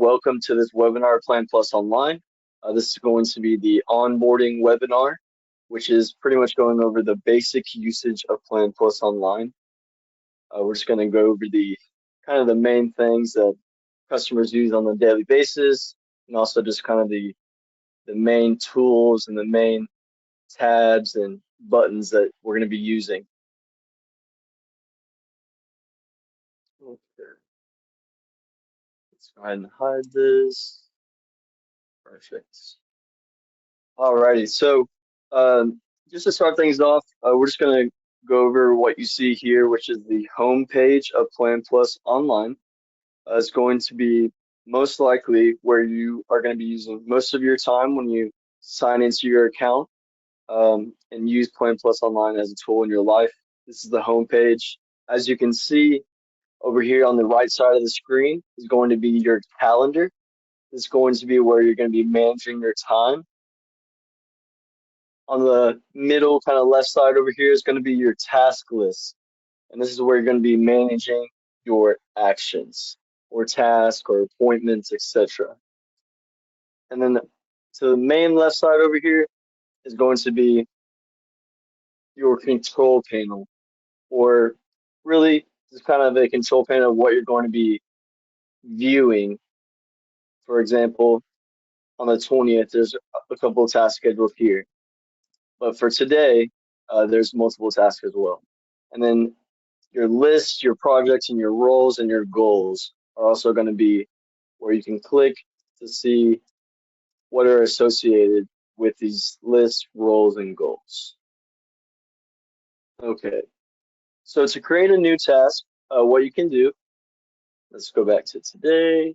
welcome to this webinar of PlanPlus Online. This is going to be the onboarding webinar, which is pretty much going over the basic usage of PlanPlus Online. We're just going to go over the kind of the main things that customers use on a daily basis, and also just kind of the main tools and the main tabs and buttons that we're going to be using. Okay. Let's go ahead and hide this. Perfect. Alrighty, so just to start things off, we're just going to go over what you see here, which is the home page of PlanPlus Online. It's going to be most likely where you are going to be using most of your time when you sign into your account and use PlanPlus Online as a tool in your life. This is the home page. As you can see over here on the right side of the screen is going to be your calendar. It's going to be where you're going to be managing your time. On the middle kind of left side over here is going to be your task list. And this is where you're going to be managing your actions or tasks or appointments, etc. And then to the main left side over here is going to be your control panel, or really just kind of a control panel of what you're going to be viewing. For example, on the 20th, there's a couple of tasks scheduled here. But for today, there's multiple tasks as well. And then your list, your projects, and your roles and your goals are also going to be where you can click to see what are associated with these lists, roles, and goals. Okay, so to create a new task, what you can do, let's go back to today.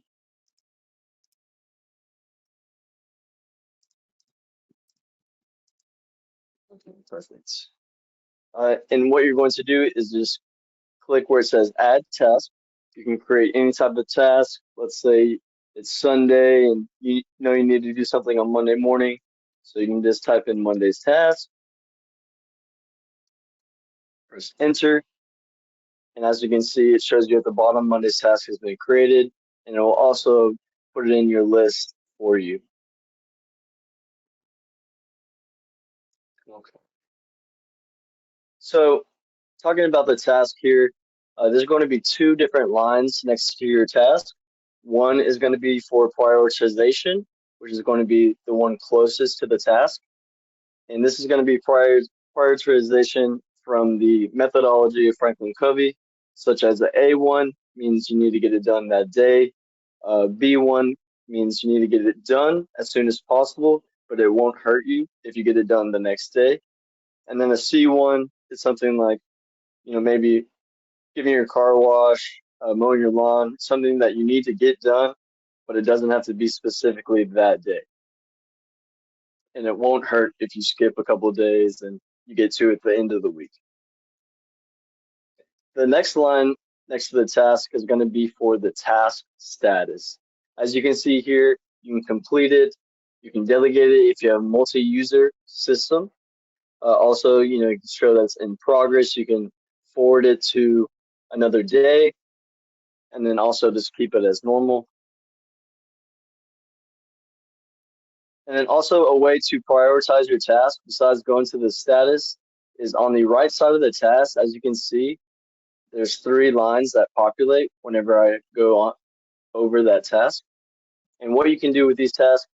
Okay, perfect. And what you're going to do is just click where it says add task. You can create any type of task. Let's say it's Sunday and you know you need to do something on Monday morning. So you can just type in Monday's task, press enter. And as you can see, it shows you at the bottom Monday's task has been created, and it will also put it in your list for you. Okay. So talking about the task here, there's going to be two different lines next to your task. One is going to be for prioritization, which is going to be the one closest to the task. And this is going to be prioritization from the methodology of Franklin Covey, such as the A1 means you need to get it done that day. B1 means you need to get it done as soon as possible, but it won't hurt you if you get it done the next day. And then a C1 is something like, maybe giving your car wash, mowing your lawn, something that you need to get done, but it doesn't have to be specifically that day. And it won't hurt if you skip a couple of days and you get to it at the end of the week. The next line next to the task is going to be for the task status. As you can see here, you can complete it, you can delegate it if you have a multi-user system. Also, you can show that's in progress. You can forward it to another day, and then also just keep it as normal. And then also a way to prioritize your task besides going to the status is on the right side of the task. As you can see, there's three lines that populate whenever I go on over that task. And what you can do with these tasks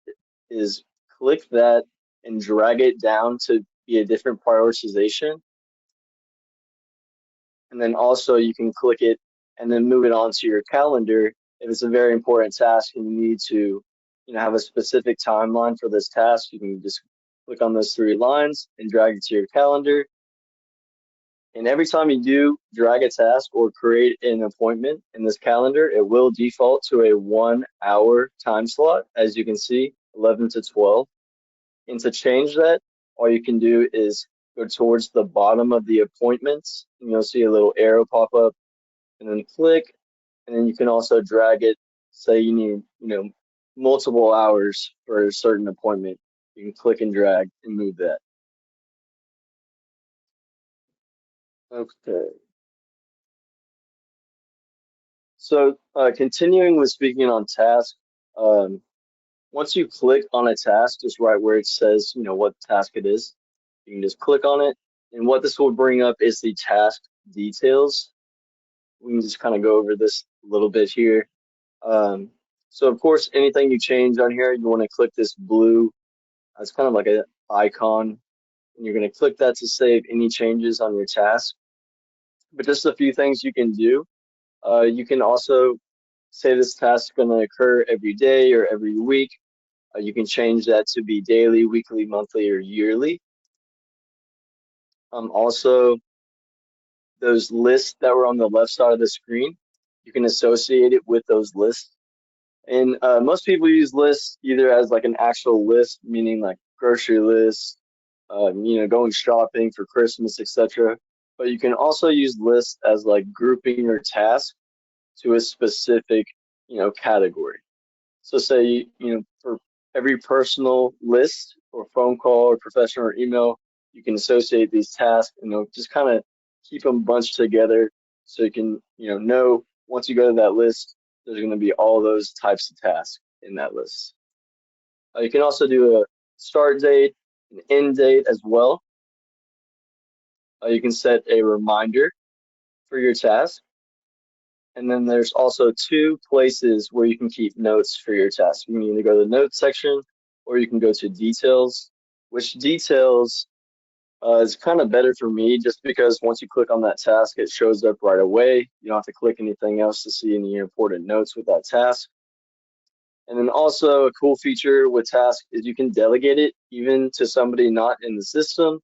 is click that and drag it down to be a different prioritization. And then also you can click it and then move it onto your calendar if it's a very important task and you need to have a specific timeline for this task. You can just click on those three lines and drag it to your calendar. And every time you do drag a task or create an appointment in this calendar, it will default to a 1 hour time slot, as you can see, 11 to 12. And to change that, all you can do is go towards the bottom of the appointments, and you'll see a little arrow pop up, and then click, and then you can also drag it. Say you need, multiple hours for a certain appointment. You can click and drag and move that. Okay. So continuing with speaking on tasks, Um, Once you click on a task, just right where it says, what task it is, you can just click on it. And what this will bring up is the task details. We can just kind of go over this a little bit here. Um, so of course, anything you change on here, you want to click this blue. It's kind of like an icon, and you're going to click that to save any changes on your task. But just a few things you can do. You can also say this task is going to occur every day or every week. You can change that to be daily, weekly, monthly, or yearly. Also, those lists that were on the left side of the screen, you can associate it with those lists. And most people use lists either as like an actual list, meaning like grocery list, going shopping for Christmas, etc. But you can also use lists as like grouping your task to a specific, category. So say, for every personal list or phone call or professional or email, you can associate these tasks and just kind of keep them bunched together so you can, know once you go to that list, there's going to be all those types of tasks in that list. You can also do a start date, an end date as well. You can set a reminder for your task. And then there's also two places where you can keep notes for your task. You can either go to the notes section or you can go to details, which details is kind of better for me just because once you click on that task, it shows up right away. You don't have to click anything else to see any important notes with that task. And then also a cool feature with task is you can delegate it even to somebody not in the system.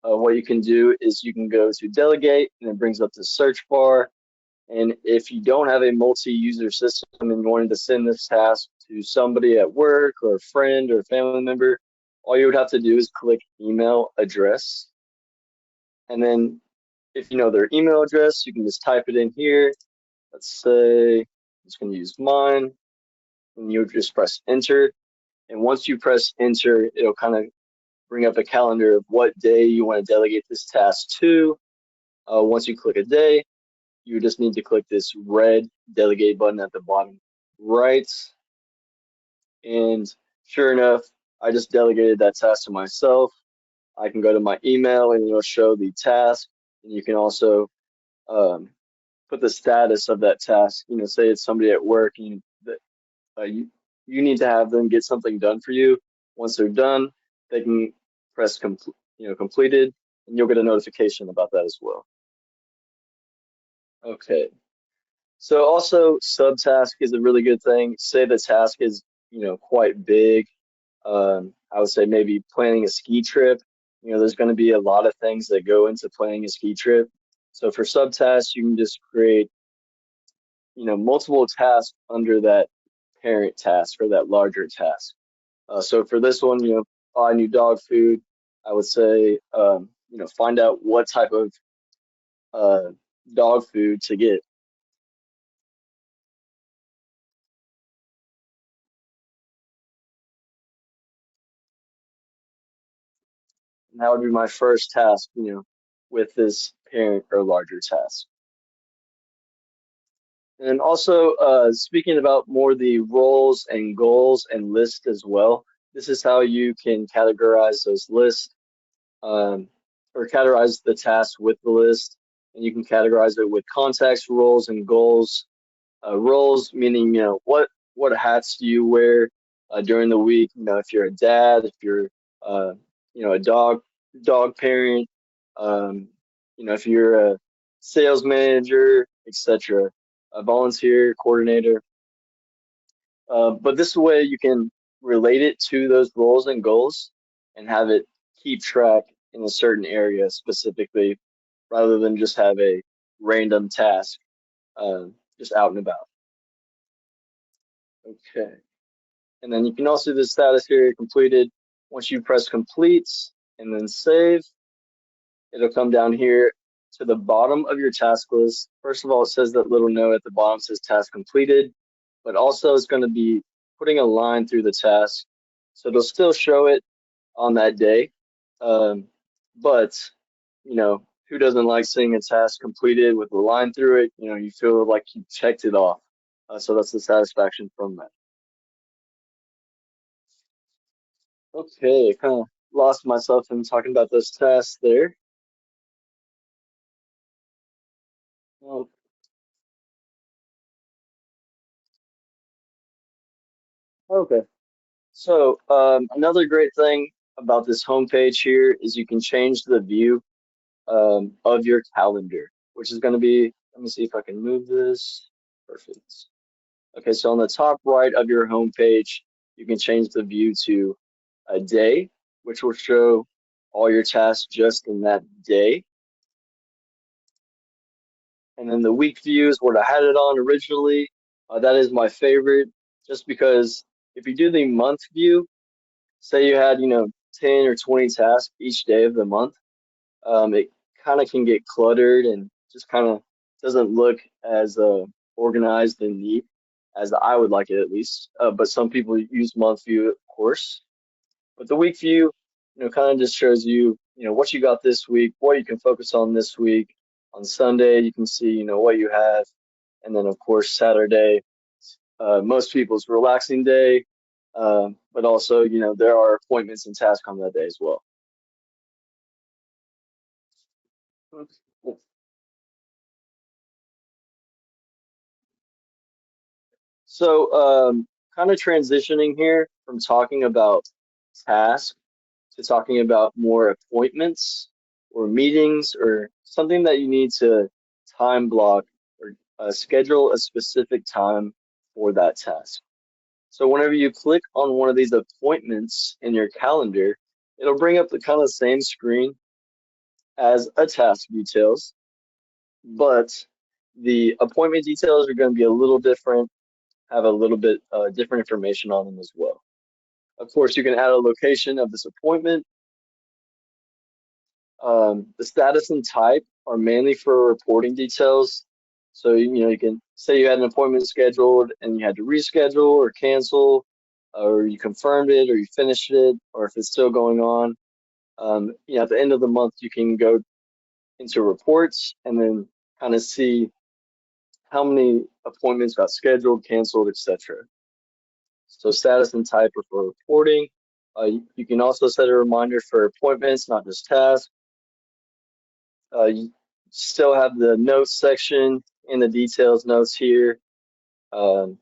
What you can do is you can go to delegate and it brings up the search bar. And if you don't have a multi-user system and you wanted to send this task to somebody at work or a friend or a family member, all you would have to do is click email address. And then if you know their email address, you can just type it in here. Let's say I'm just going to use mine. And you just press enter. And once you press enter, it'll kind of bring up a calendar of what day you want to delegate this task to. Once you click a day, you just need to click this red delegate button at the bottom right. And sure enough, I just delegated that task to myself. I can go to my email and it'll show the task. And you can also put the status of that task. Say it's somebody at work and you need to have them get something done for you. Once they're done, they can press completed, and you'll get a notification about that as well. Okay. So also subtask is a really good thing. Say the task is, quite big. I would say maybe planning a ski trip. There's going to be a lot of things that go into planning a ski trip. So for subtasks, you can just create, multiple tasks under that parent task or that larger task. So for this one, buy new dog food. I would say, find out what type of uh, dog food to get. And that would be my first task, with this parent or larger task. And also, speaking about more the roles and goals and lists as well, this is how you can categorize those lists, um, or categorize the tasks with the list. And you can categorize it with context, roles, and goals. Roles meaning, what hats do you wear during the week? If you're a dad, if you're, uh, a dog parent, um, if you're a sales manager, etc., a volunteer coordinator. But this way you can relate it to those roles and goals and have it keep track in a certain area specifically, rather than just have a random task just out and about. Okay. And then you can also do the status here completed. Once you press complete and then save, it'll come down here to the bottom of your task list. First of all, it says that little note at the bottom says task completed, but also it's going to be putting a line through the task. So it'll still show it on that day. Um, but, who doesn't like seeing a task completed with a line through it? You feel like you checked it off. So that's the satisfaction from that. Okay, I kind of lost myself in talking about those tasks there. Um, okay, so another great thing about this homepage here is you can change the view of your calendar, which is going to be, let me see if I can move this. Perfect. Okay, so on the top right of your homepage, you can change the view to a day, which will show all your tasks just in that day. And then the week view is what I had it on originally. That is my favorite, just because if you do the month view, say you had, 10 or 20 tasks each day of the month, it kind of can get cluttered and just kind of doesn't look as organized and neat as I would like it at least. But some people use month view, of course. But the week view, kind of just shows you, what you got this week, what you can focus on this week. On Sunday, you can see, what you have. And then, of course, Saturday, most people's relaxing day. But also, there are appointments and tasks on that day as well. So, kind of transitioning here from talking about tasks to talking about more appointments or meetings or something that you need to time block or schedule a specific time for that task. So, whenever you click on one of these appointments in your calendar, it'll bring up the kind of same screen as a task details, but the appointment details are going to be a little different, have a little bit different information on them as well. Of course, you can add a location of this appointment. The status and type are mainly for reporting details. So, you can say you had an appointment scheduled and you had to reschedule or cancel, or you confirmed it or you finished it, or if it's still going on. At the end of the month, you can go into reports and then kind of see how many appointments got scheduled, canceled, etc. So status and type are for reporting. You can also set a reminder for appointments, not just tasks. You still have the notes section in the details notes here. Um,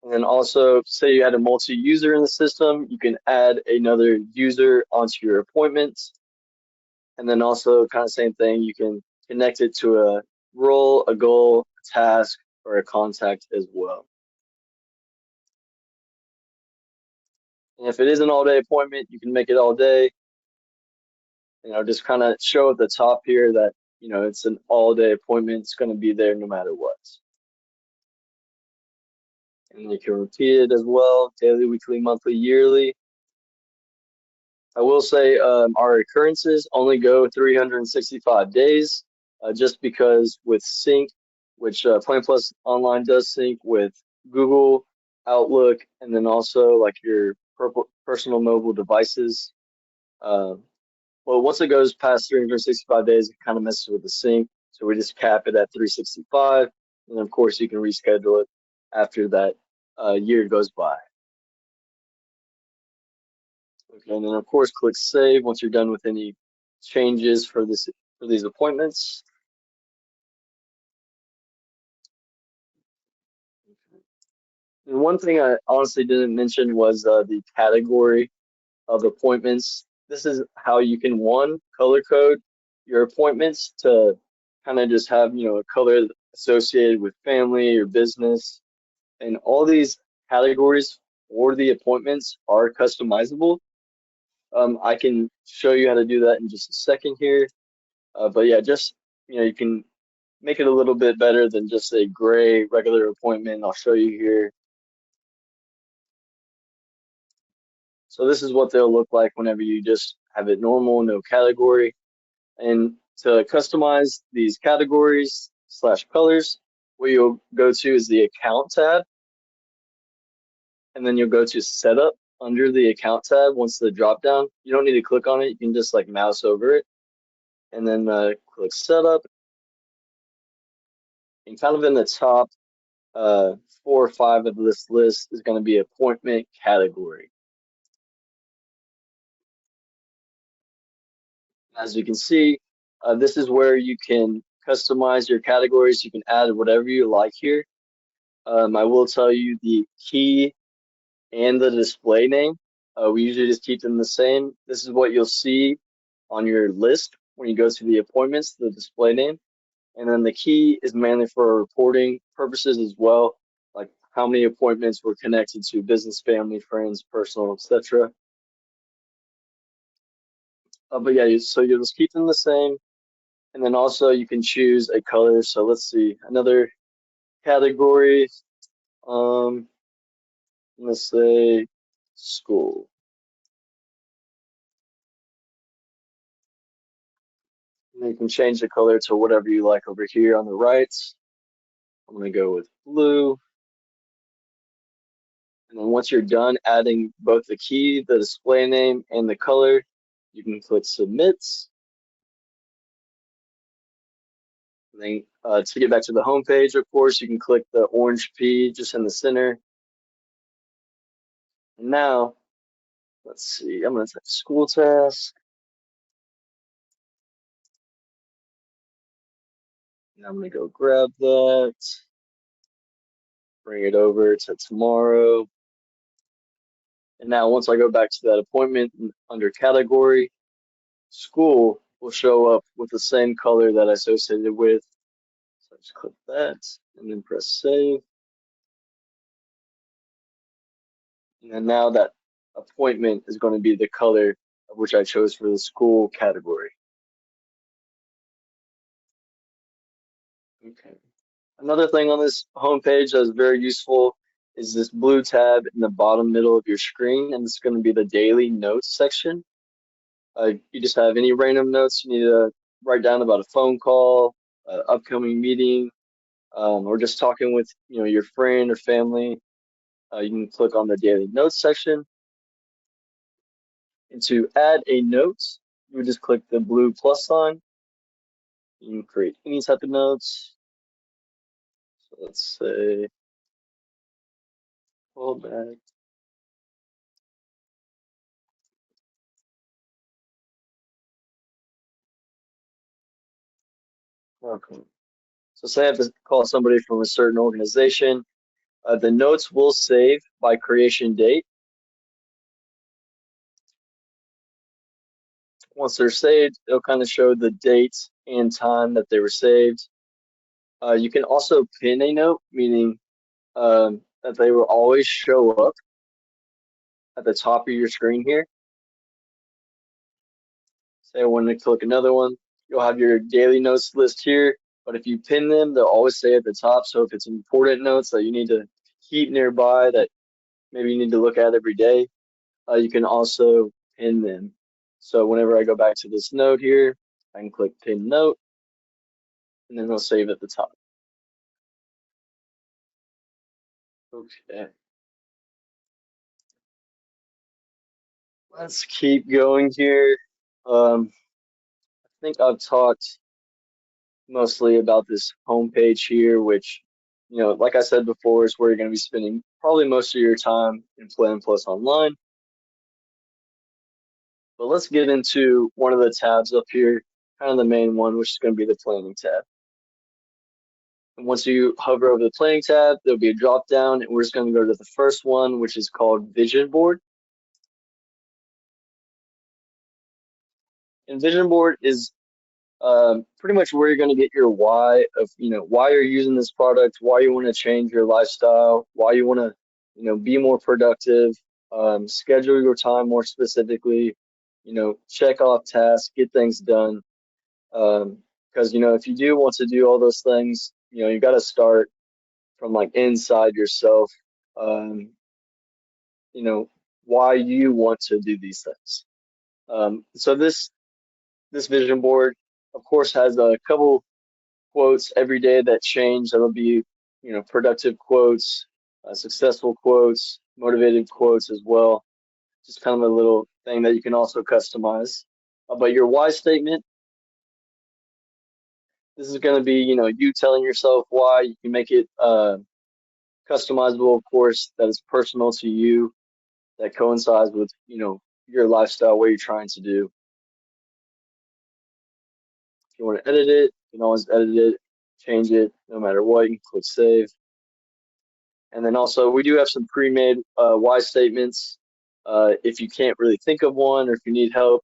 and then also, say you had a multi-user in the system, you can add another user onto your appointments. And then also, kind of same thing, you can connect it to a role, a goal, a task, or a contact as well. And if it is an all-day appointment, you can make it all day. Just kind of show at the top here that, it's an all-day appointment. It's going to be there no matter what. And you can repeat it as well, daily, weekly, monthly, yearly. I will say our occurrences only go 365 days, just because with sync, which PlanPlus Online does sync with Google, Outlook, and then also like your personal mobile devices. Um, well, once it goes past 365 days, it kind of messes with the sync. So we just cap it at 365. And of course, you can reschedule it after that year goes by. Okay, and then of course, click save once you're done with any changes for these appointments. And one thing I honestly didn't mention was the category of appointments. This is how you can one color code your appointments to kind of just have a color associated with family or business, and all these categories for the appointments are customizable. I can show you how to do that in just a second here. But yeah, just you can make it a little bit better than just a gray regular appointment. I'll show you here. So this is what they'll look like whenever you just have it normal, no category. And to customize these categories slash colors, what you'll go to is the account tab, and then you'll go to setup under the account tab. Once the drop down, you don't need to click on it. You can just like mouse over it and then click setup. And kind of in the top 4 or 5 of this list is going to be appointment category. As you can see, this is where you can customize your categories. You can add whatever you like here. I will tell you the key and the display name. We usually just keep them the same. This is what you'll see on your list when you go to the appointments, the display name. And then the key is mainly for reporting purposes as well, like how many appointments were connected to business, family, friends, personal, etc. But yeah, so you'll just keep them the same. And then also you can choose a color. So let's see, another category. Um, let's say school. And you can change the color to whatever you like over here on the right. I'm going to go with blue. And then once you're done adding both the key, the display name, and the color, you can click submit. And then to get back to the home page, of course, you can click the orange P just in the center. And now, let's see, I'm going to type school task. And I'm going to go grab that, bring it over to tomorrow. And now once I go back to that appointment under category, school will show up with the same color that I associated with. So I just click that and then press save. And then now that appointment is going to be the color of which I chose for the school category. Okay. Another thing on this homepage that is very useful is this blue tab in the bottom middle of your screen, and it's going to be the daily notes section. You just have any random notes you need to write down about a phone call, upcoming meeting, or just talking with your friend or family. You can click on the daily notes section. And to add a note, you would just click the blue plus sign. You can create any type of notes. So let's say, hold back. Okay. So say I have to call somebody from a certain organization. The notes will save by creation date. Once they're saved, it'll kind of show the date and time that they were saved. You can also pin a note, meaning that they will always show up at the top of your screen here. Say I want to click another one, you'll have your daily notes list here, but if you pin them, they'll always stay at the top. So if it's important notes that you need to keep nearby that maybe you need to look at every day, you can also pin them. So whenever I go back to this note here, I can click pin note, and then they'll save at the top. Okay. Let's keep going here. I think I've talked mostly about this homepage here, which, like I said before, is where you're going to be spending probably most of your time in PlanPlus Online. But let's get into one of the tabs up here, kind of the main one, which is going to be the planning tab. And once you hover over the planning tab, there'll be a drop down, and we're just going to go to the first one, which is called Vision Board. And Vision Board is pretty much where you're going to get your why of, why you're using this product, why you want to change your lifestyle, why you want to, be more productive, schedule your time more specifically, check off tasks, get things done. Because, if you do want to do all those things, you got to start from like inside yourself, um, you know, why you want to do these things. So this vision board, of course, has a couple quotes every day that change. That'll be, productive quotes, successful quotes, motivated quotes as well. Just kind of a little thing that you can also customize. But your why statement, this is going to be, you telling yourself why. You can make it customizable, of course, that is personal to you, that coincides with, your lifestyle, what you're trying to do. If you want to edit it, you can always edit it, change it, no matter what. You can click save. And then also we do have some pre-made why statements. If you can't really think of one or if you need help,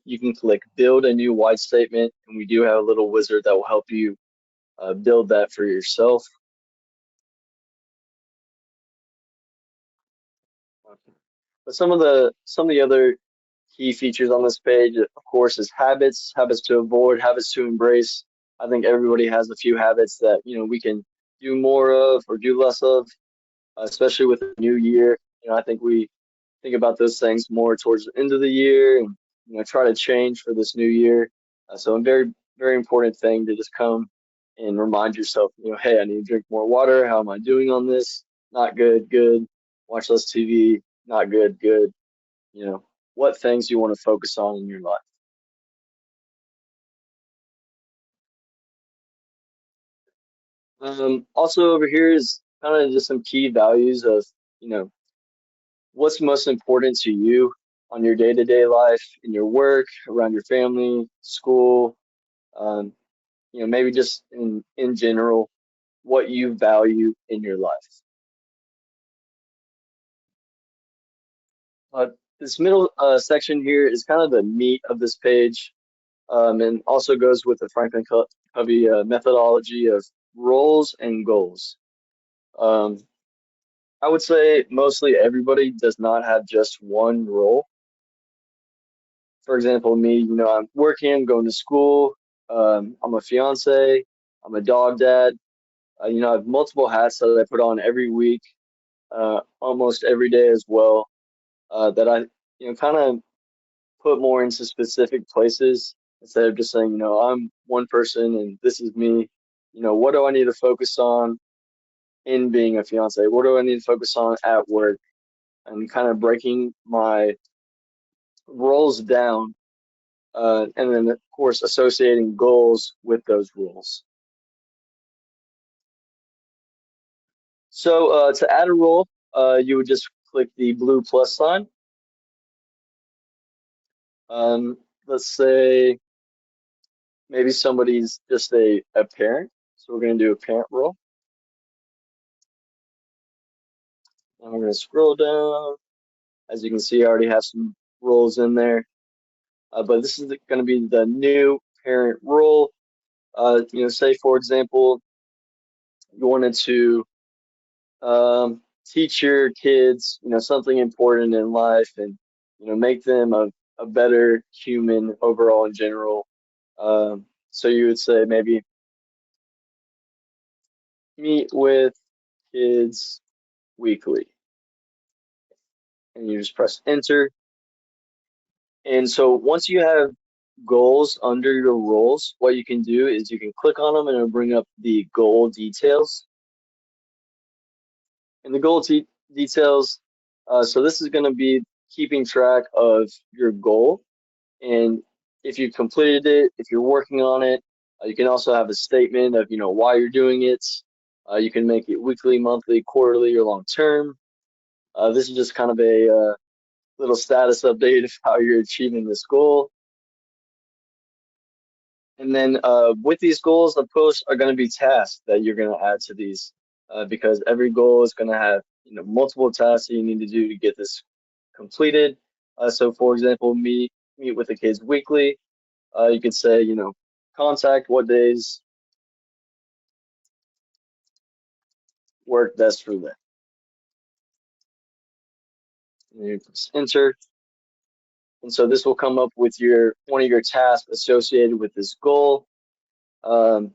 you can click build a new why statement, and we do have a little wizard that will help you build that for yourself. But some of the other key features on this page, of course, is habits to avoid, habits to embrace. I think everybody has a few habits that we can do more of or do less of, especially with the new year. I think we think about those things more towards the end of the year and try to change for this new year. So a very important thing to just come and remind yourself, hey, I need to drink more water. How am I doing on this? Not good, good. Watch less TV, not good, good. What things you want to focus on in your life. Also over here is kind of just some key values of, you know, what's most important to you on your day-to-day life, in your work, around your family, school, um, maybe just in general, what you value in your life. This middle section here is kind of the meat of this page, and also goes with the Franklin Covey methodology of roles and goals. Um, I would say mostly everybody does not have just one role. For example, me, I'm working, I'm going to school, I'm a fiance, I'm a dog dad. I have multiple hats that I put on every week, almost every day as well, that I, kind of put more into specific places instead of just saying, I'm one person and this is me. What do I need to focus on in being a fiance? What do I need to focus on at work? And kind of breaking my roles down, and then of course associating goals with those roles. So to add a role, you would just click the blue plus sign. Let's say maybe somebody's just a parent, so we're going to do a parent role. And we're going to scroll down. As you can see, I already have some roles in there, but this is going to be the new parent role. Say for example, you wanted to teach your kids, something important in life and, make them a better human overall in general. So you would say maybe meet with kids weekly and you just press enter. And so once you have goals under your roles, what you can do is you can click on them and it'll bring up the goal details. And the details, so this is going to be keeping track of your goal. And if you completed it, if you're working on it, you can also have a statement of, why you're doing it. You can make it weekly, monthly, quarterly, or long term. This is just kind of a little status update of how you're achieving this goal. And then with these goals, of course, are going to be tasks that you're going to add to these, because every goal is going to have multiple tasks that you need to do to get this completed. So, for example, meet with the kids weekly. You could say, contact what days work best for them. And you press enter. And so this will come up with one of your tasks associated with this goal. Um,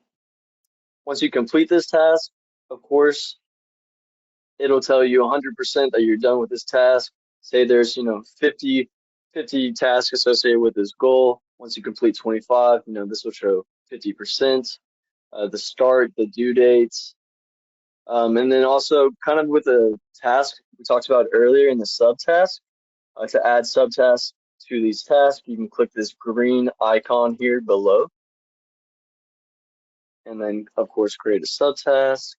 Once you complete this task, of course, it'll tell you 100% that you're done with this task. Say there's, 50 tasks associated with this goal. Once you complete 25, this will show 50%. The start, the due dates, and then also kind of with the task we talked about earlier in the subtask, to add subtasks to these tasks, you can click this green icon here below. And then, of course, create a subtask,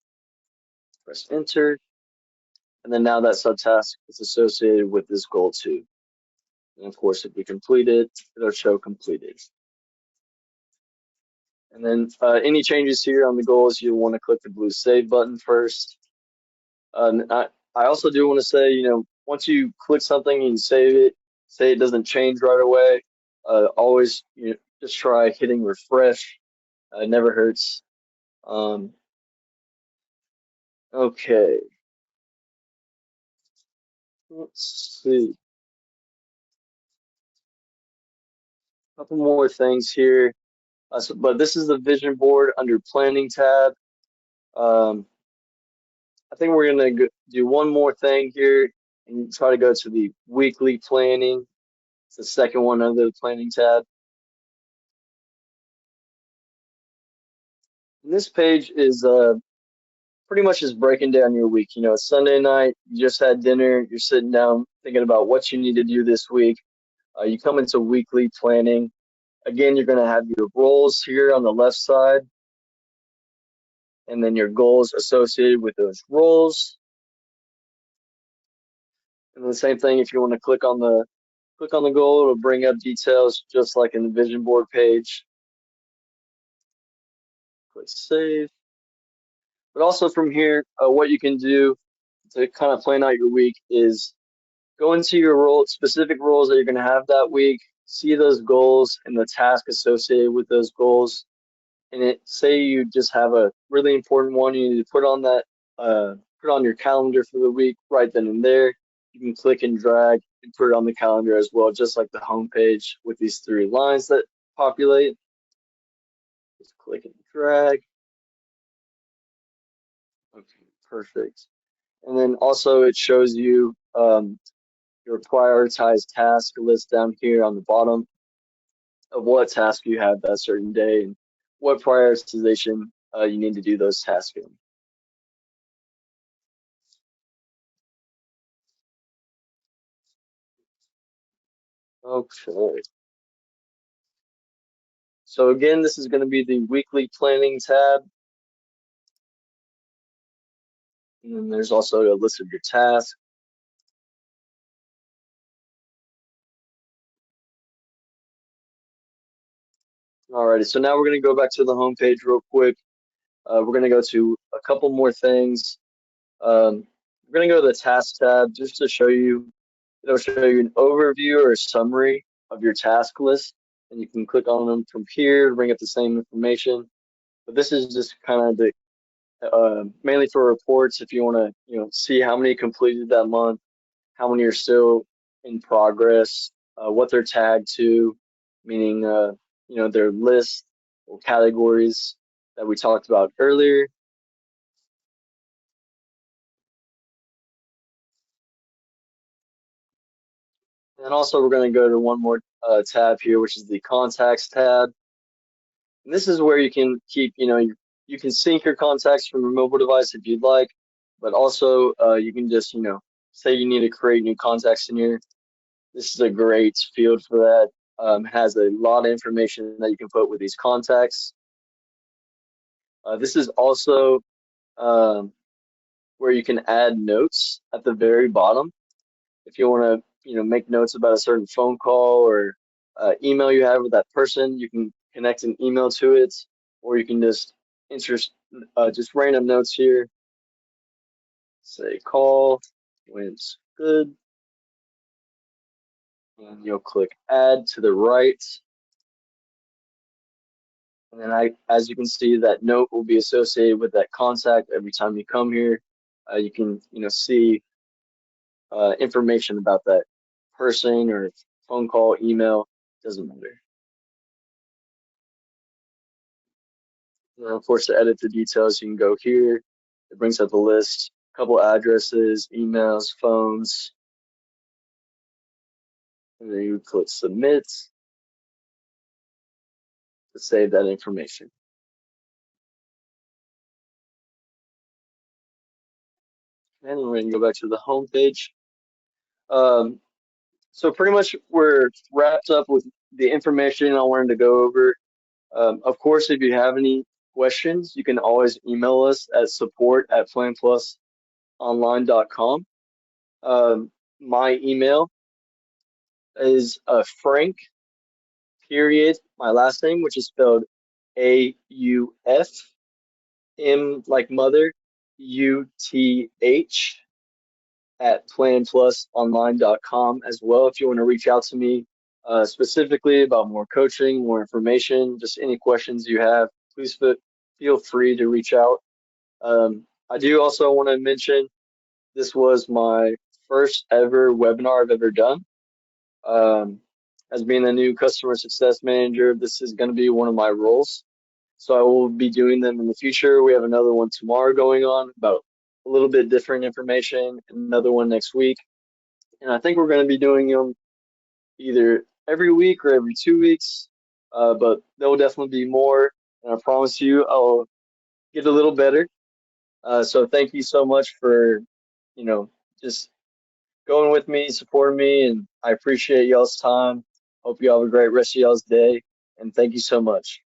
press enter. And then now that subtask is associated with this goal too. And of course, if we complete it, it'll show completed. And then any changes here on the goals, you'll want to click the blue save button first. I also do want to say, once you click something and you save it, say it doesn't change right away, always just try hitting refresh. It never hurts. Um, okay, let's see. A couple more things here. But this is the vision board under planning tab. Um, I think we're gonna do one more thing here and try to go to the weekly planning. It's the second one under the planning tab. And this page is pretty much just breaking down your week. It's Sunday night, you just had dinner, you're sitting down thinking about what you need to do this week. You come into weekly planning. Again, you're going to have your roles here on the left side, and then your goals associated with those roles. And the same thing, if you want to click on the goal, it'll bring up details just like in the vision board page. Click save. But also from here, what you can do to kind of plan out your week is go into your specific roles that you're going to have that week, see those goals and the task associated with those goals. And say you just have a really important one you need to put on your calendar for the week right then and there. You can click and drag and put it on the calendar as well, just like the home page with these three lines that populate. Just click and drag. Okay, perfect. And then also it shows you your prioritized task list down here on the bottom of what task you have that certain day and what prioritization you need to do those tasks in. Okay. So again, this is going to be the weekly planning tab. And then there's also a list of your tasks. Alrighty, so now we're going to go back to the home page real quick. We're going to go to a couple more things. We're going to go to the task tab just to show you, it'll show you an overview or a summary of your task list. And you can click on them from here to bring up the same information. But this is just kind of the mainly for reports if you want to, see how many completed that month, how many are still in progress, what they're tagged to, meaning their list or categories that we talked about earlier. And also we're going to go to one more tab here, which is the contacts tab. And this is where you can keep, you can sync your contacts from your mobile device if you'd like, but also you can just, say you need to create new contacts in here. This is a great field for that. Has a lot of information that you can put with these contacts. This is also um, where you can add notes at the very bottom. If you want to, make notes about a certain phone call or email you have with that person, you can connect an email to it, or you can just enter just random notes here. Say call went good, and you'll click add to the right. And then as you can see, that note will be associated with that contact every time you come here. You can, see information about that person or phone call, email, doesn't matter. And of course, to edit the details, you can go here. It brings up the list, a couple addresses, emails, phones, and then you click submit to save that information. And we're going to go back to the home page. Um, so pretty much we're wrapped up with the information I wanted to go over. Of course, if you have any questions, you can always email us at support@planplusonline.com. My email is Frank, period, my last name, which is spelled AUF, M like mother, UTH at planplusonline.com as well. If you want to reach out to me specifically about more coaching, more information, just any questions you have, please feel free to reach out. I do also want to mention this was my first ever webinar I've ever done. As being a new customer success manager, this is going to be one of my roles. So I will be doing them in the future. We have another one tomorrow going on about a little bit different information, and another one next week. And I think we're going to be doing them either every week or every 2 weeks. But there will definitely be more. And I promise you, I'll get a little better. So thank you so much for, just going with me, supporting me, and I appreciate y'all's time. Hope you all have a great rest of y'all's day, and thank you so much.